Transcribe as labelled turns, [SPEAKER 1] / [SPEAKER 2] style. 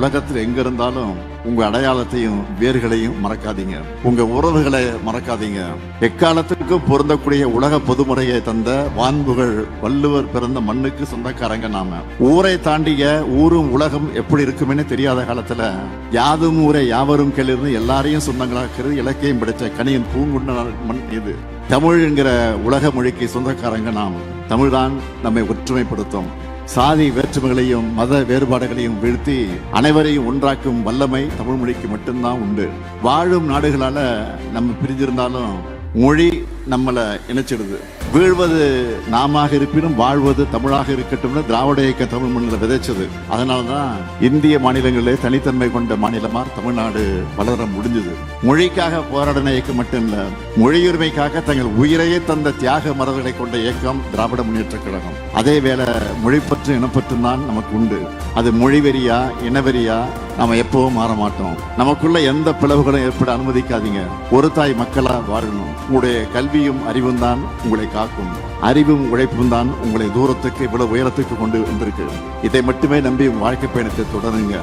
[SPEAKER 1] உலகத்தில் எங்க இருந்தாலும் உங்க அடையாளத்தையும் வேர்களையும் மறக்காதீங்க. உங்க உறவுகளை மறக்காதீங்க. எக்காலத்துக்கும் பொருந்தக்கூடிய உலக பொதுமுறையை தந்த வான்புகள் வள்ளுவர் பிறந்த மண்ணுக்கு சொந்தக்காரங்க நாம. ஊரை தாண்டிய ஊரும் உலகம் எப்படி இருக்குமே தெரியாத காலத்துல யாதும் ஊரை யாவரும் கேளிர்னு எல்லாரையும் சொந்தங்களாக்குறது இலக்கியம் படித்த கனியின் பூங்குண்ட மண் இது. தமிழ் என்கிற உலக மொழிக்கு சொந்தக்காரங்க நாம். தமிழ்தான் நம்மை ஒற்றுமைப்படுத்தும். சாதி வேற்றுமைகளையும் மத வேறுபாடுகளையும் வீழ்த்தி அனைவரையும் ஒன்றாக்கும் வல்லமை தமிழ் மொழிக்கு மட்டும்தான் உண்டு. வாழும் நாடுகளால நம்ம பிரிஞ்சிருந்தாலும் மொழி நம்மளை இணைச்சிடுது. வீழ்வது நாம இருப்பினும் வாழ்வது தமிழாக இருக்கட்டும்னு திராவிட இயக்க தமிழ் மண்ணில் விதைச்சது. அதனாலதான் இந்திய மாநிலங்களிலே தனித்தன்மை கொண்ட மாநிலமா தமிழ்நாடு வளர முடிஞ்சது. மொழிக்காக போராடின இயக்கம் மட்டும் இல்ல, மொழியுரிமைக்காக தங்கள் உயிரையே தந்த தியாக மரபுகளை கொண்ட இயக்கம் திராவிட முன்னேற்ற கழகம். அதே வேளை மொழிப்பற்று இனப்பற்றும் தான் நமக்கு உண்டு. அது மொழி வெறியா இனவெறியா நாம எப்பவும் மாற மாட்டோம். நமக்குள்ள எந்த பிளவுகளும் ஏற்பட அனுமதிக்காதீங்க. ஒரு தாய் மக்களா வாழணும். உங்களுடைய கல்வியும் அறிவும் தான் உங்களை காக்கும். அறிவும் உழைப்பும் தான் உங்களை தூரத்துக்கு இவ்வளவு உயரத்துக்கு கொண்டு வந்திருக்கு. இதை மட்டுமே நம்பி வாழ்க்கை பயணத்தை தொடருங்க.